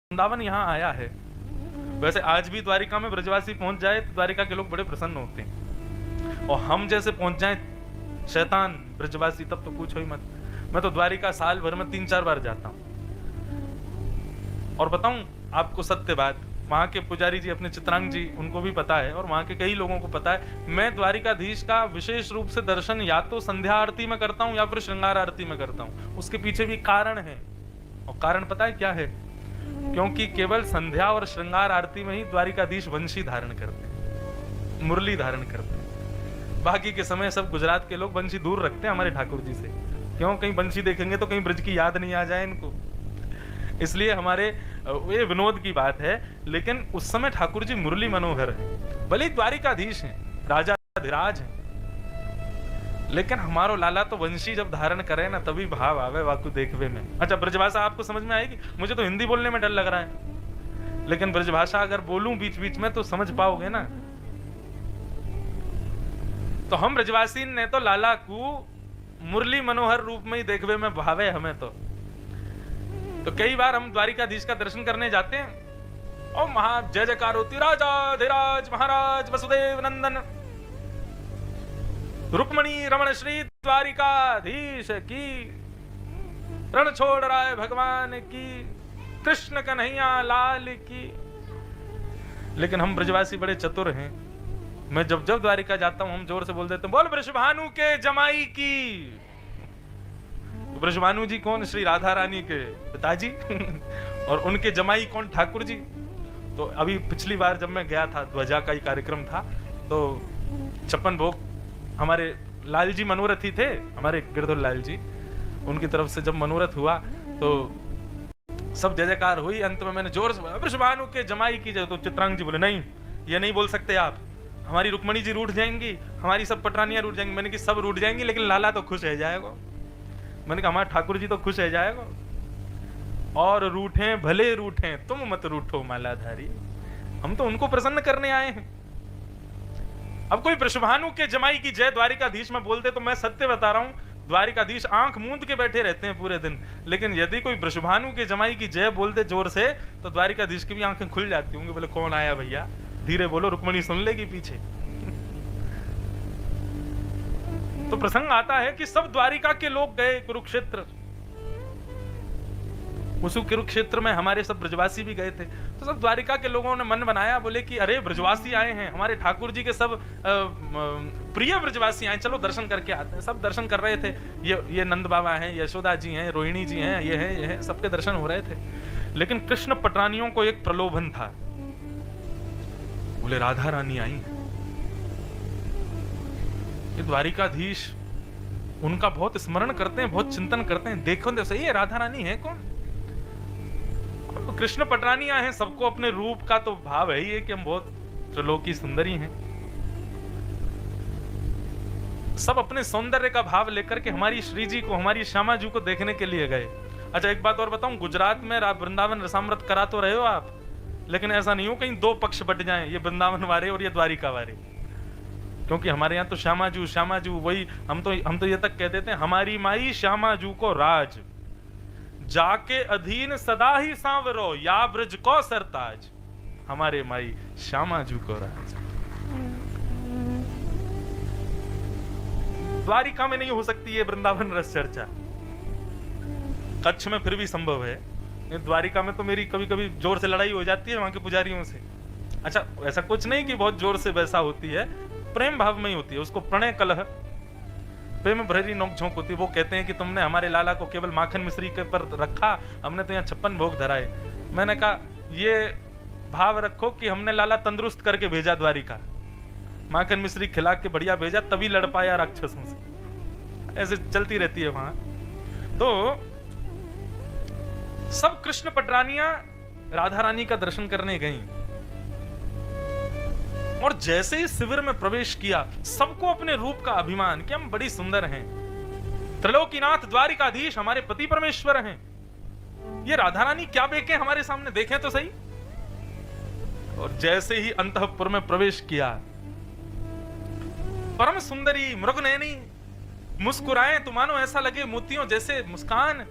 वृंदावन यहाँ आया है। वैसे आज भी द्वारिका में ब्रजवासी पहुंच जाए तो द्वारिका के लोग बड़े प्रसन्न होते हैं, और हम जैसे पहुंच जाए शैतान ब्रजवासी तब तो पूछो ही मत। मैं तो द्वारिका साल भर में 3-4 बार जाता हूं। और बताऊं आपको सत्य बात, वहां के पुजारी जी अपने चित्रांग जी, उनको भी पता है और वहां के कई लोगों को पता है, मैं द्वारिकाधीश का विशेष रूप से दर्शन या तो संध्या आरती में करता हूं या फिर श्रृंगार आरती में करता हूं। उसके पीछे भी कारण है, और कारण पता है क्या है? क्योंकि केवल संध्या और श्रृंगार आरती में ही द्वारिकाधीश वंशी धारण करते हैं, मुरली धारण करते हैं। बाकी के समय सब गुजरात के लोग वंशी दूर रखते हैं हमारे ठाकुर जी से। क्यों? कहीं वंशी देखेंगे तो कहीं ब्रज की याद नहीं आ जाए इनको, इसलिए हमारे ये विनोद की बात है। लेकिन उस समय ठाकुर जी मुरली मनोहर है, भले द्वारिकाधीश हैं, राजा अधिराज हैं, लेकिन हमारो लाला तो वंशी जब धारण करे ना तभी भाव आवे वाकु देखवे में। अच्छा, ब्रजभाषा आपको समझ में आएगी? मुझे तो हिंदी बोलने में डर लग रहा है, लेकिन ब्रजभाषा अगर बोलूं बीच बीच में तो समझ पाओगे ना। तो हम ब्रजवासी ने तो लाला को मुरली मनोहर रूप में ही देखवे में भावे हमें तो कई बार हम द्वारिकाधीश का दर्शन करने जाते हैं और महा जय जयकार होती, राजा धीराज महाराज वसुदेव नंदन रुक्मणी रमण श्री द्वारिकाधीश की, रण छोड़ राय भगवान की, कृष्ण कन्हैया लाल की। लेकिन हम ब्रजवासी बड़े चतुर हैं, मैं जब जब द्वारिका जाता हूं हम जोर से बोल देते हैं, बोल वृषभानु के जमाई की। वृषभानु जी कौन? श्री राधा रानी के पिताजी और उनके जमाई कौन? ठाकुर जी। तो अभी पिछली बार जब मैं गया था, ध्वजा का ही कार्यक्रम था, तो 56 भोग हमारे लाल जी मनोरथी थे, हमारे गिरधर लाल जी, उनकी तरफ से जब मनोरथ हुआ तो सब जय जयकार हुई। अंत में मैंने जोर से बोला, वृषभानु के जमाई की जय। तो चित्रांग जी बोले, नहीं ये नहीं बोल सकते आप, हमारी रुक्मणी जी रूठ जाएंगी, हमारी सब पटरानियां रूठ जाएंगी। मैंने कि सब रूठ जाएंगी लेकिन लाला तो खुश रह जाएगा। मैंने कहा हमारे ठाकुर जी तो खुश रह जाएगा, और रूठे भले रूठे तुम मत रूठो मालाधारी, हम तो उनको प्रसन्न करने आए हैं। अब कोई वृषभानु के जमाई की जय द्वारिकाधीश में बोलते तो मैं सत्य बता रहा हूं, द्वारिकाधीश आंख मूंद के बैठे रहते हैं पूरे दिन। लेकिन यदि कोई वृषभानु के जमाई की जय बोलते जोर से तो द्वारिकाधीश की भी आंखें खुल जाती होंगी, बोले कौन आया भैया, धीरे बोलो, रुक्मणी सुन लेगी पीछे। तो प्रसंग आता है कि सब द्वारिका के लोग गए कुरुक्षेत्र, उस कुरुक्षेत्र में हमारे सब ब्रजवासी भी गए थे। तो सब द्वारिका के लोगों ने मन बनाया, बोले कि अरे ब्रजवासी आए हैं, हमारे ठाकुर जी के सब प्रिय ब्रजवासी आए, चलो दर्शन करके आते हैं। सब दर्शन कर रहे थे, ये नंद बाबा हैं, यशोदा जी हैं, रोहिणी जी हैं, ये है, सबके दर्शन हो रहे थे। लेकिन कृष्ण पटरानियों को एक प्रलोभन था, बोले राधा रानी आई, ये द्वारिकाधीश उनका बहुत स्मरण करते हैं, बहुत चिंतन करते हैं, देखो तो सही है राधा रानी है कौन? कृष्ण पटरानियां हैं, सबको अपने रूप का तो भाव है ही है कि हम बहुत त्रिलोकी सुंदरी हैं। सब अपने सौंदर्य का भाव लेकर के हमारी श्री जी को, हमारी श्यामा जी को देखने के लिए गए। अच्छा एक बात और बताऊं, गुजरात में वृंदावन रसामृत करा तो रहे हो आप, लेकिन ऐसा नहीं हो कहीं दो पक्ष बट जाएं, ये वृंदावन वाले और ये द्वारिका वाले। क्योंकि हमारे यहाँ तो श्यामा जू वही, हम तो ये तक कह देते हैं, हमारी माई श्यामा जू को राज, जाके अधीन सदा ही सांवरो, या ब्रज को सरताज। हमारे माई श्यामा जू को राज। द्वारिका में नहीं हो सकती है वृंदावन रस चर्चा, कच्छ में फिर भी संभव है, द्वारिका में तो मेरी कभी कभी जोर से लड़ाई हो जाती है वहां के पुजारियों से। अच्छा ऐसा कुछ नहीं कि बहुत जोर से वैसा होती है, प्रेम भाव में ही होती है, उसको प्रणय कलह, प्रेम भरी नोकझोंक होती है। वो कहते हैं कि तुमने हमारे लाला को केवल माखन मिश्री के पर रखा, हमने तो यहाँ 56 भोग धराए। मैंने कहा ये भाव रखो कि हमने लाला तंदुरुस्त करके भेजा द्वारिका, माखन मिश्री खिला के बढ़िया भेजा, तभी लड़ पाया राक्षसों से। ऐसे चलती रहती है वहां। तो सब कृष्ण पटरानियां राधा रानी का दर्शन करने गई, और जैसे ही शिविर में प्रवेश किया सबको अपने रूप का अभिमान कि हम बड़ी सुंदर हैं, त्रिलोकीनाथ द्वारिकाधीश हमारे पति परमेश्वर हैं, ये राधा रानी क्या बेके हमारे सामने, देखें तो सही। और जैसे ही अंतःपुर में प्रवेश किया, परम सुंदरी मृगनयनी मुस्कुराए तो मानो ऐसा लगे मोतियों जैसे मुस्कान,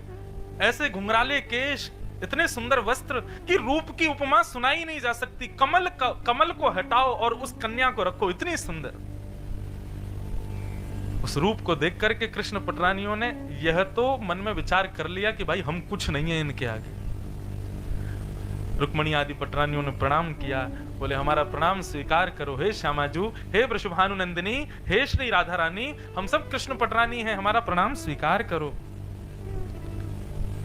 ऐसे घुंघराले केश, इतने सुंदर वस्त्र कि रूप की उपमा सुनाई नहीं जा सकती। कमल को हटाओ और उस कन्या को रखो, इतनी सुंदर। उस रूप को देख करके कृष्ण पटरानियों ने यह तो मन में विचार कर लिया कि भाई हम कुछ नहीं है इनके आगे। रुक्मणी आदि पटरानियों ने प्रणाम किया, बोले हमारा प्रणाम स्वीकार करो हे श्यामाजू, हे वृषभानु नंदिनी, हे श्री राधा रानी, हम सब कृष्ण पटरानी हैं, हमारा प्रणाम स्वीकार करो।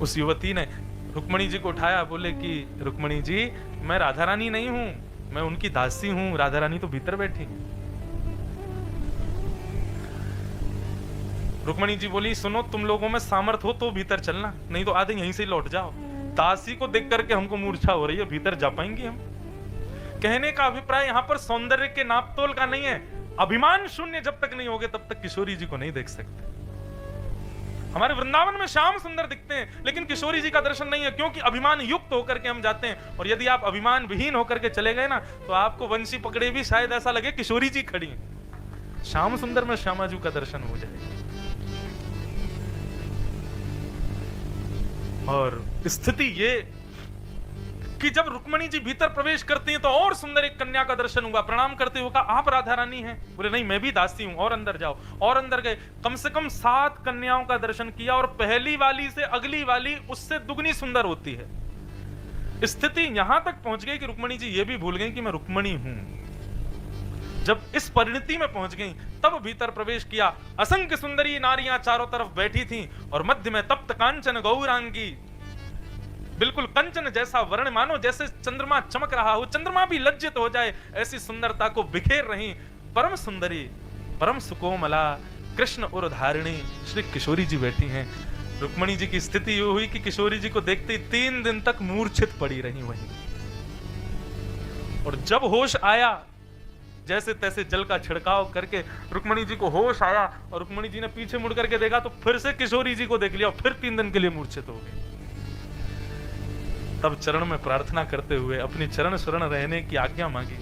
उस युवती ने रुक्मणी जी को उठाया, बोले कि रुक्मणी जी मैं राधा रानी नहीं हूं, मैं उनकी दासी हूं, राधा रानी तो भीतर बैठी। रुक्मणी जी बोली सुनो, तुम लोगों में सामर्थ हो तो भीतर चलना, नहीं तो आधे यहीं से लौट जाओ। दासी को देख करके हमको मूर्छा हो रही है, भीतर जा पाएंगे हम? कहने का अभिप्राय यहाँ पर सौंदर्य के नापतोल का नहीं है। अभिमान शून्य जब तक नहीं होगे तब तक किशोरी जी को नहीं देख सकते। हमारे वृंदावन में श्याम सुंदर दिखते हैं, लेकिन किशोरी जी का दर्शन नहीं है, क्योंकि अभिमान युक्त होकर के हम जाते हैं। और यदि आप अभिमान विहीन होकर के चले गए ना, तो आपको वंशी पकड़े भी शायद ऐसा लगे किशोरी जी खड़ी हैं। श्याम सुंदर में श्यामाजू का दर्शन हो जाए। और स्थिति ये कि जब रुक्मणी जी भीतर प्रवेश करती हैं तो और सुंदर एक कन्या का दर्शन हुआ। प्रणाम करते हुए कहा आप राधा रानी हैं? बोले नहीं, मैं भी दासी हूं, और अंदर जाओ। और अंदर गए, कम से कम 7 कन्याओं का दर्शन किया, और पहली वाली से अगली वाली उससे दुगनी सुंदर होती है। स्थिति यहां तक पहुंच गई कि रुक्मणी जी ये भी भूल गई कि मैं रुक्मणी हूं। जब इस परिणति में पहुंच गई तब भीतर प्रवेश किया। असंख्य सुंदरी नारियां चारों तरफ बैठी थीं, और मध्य में तप्त कांचन गौरांगी, बिल्कुल कंचन जैसा वर्ण, मानो जैसे चंद्रमा चमक रहा हो, चंद्रमा भी लज्जित हो जाए, ऐसी सुंदरता को बिखेर रही परम सुंदरी, परम सुकोमला कृष्ण उर्धारिणी श्री किशोरी जी बैठी हैं। रुक्मणी जी की स्थिति ये हुई कि किशोरी जी को देखते ही 3 दिन तक मूर्छित पड़ी रही वहीं। और जब होश आया, जैसे तैसे जल का छिड़काव करके रुक्मणी जी को होश आया, और रुक्मणी जी ने पीछे मुड़ करके देखा तो फिर से किशोरी जी को देख लिया, और फिर 3 दिन के लिए मूर्छित हो गए। तब चरण में प्रार्थना करते हुए अपनी चरण शरण रहने की आज्ञा मांगी।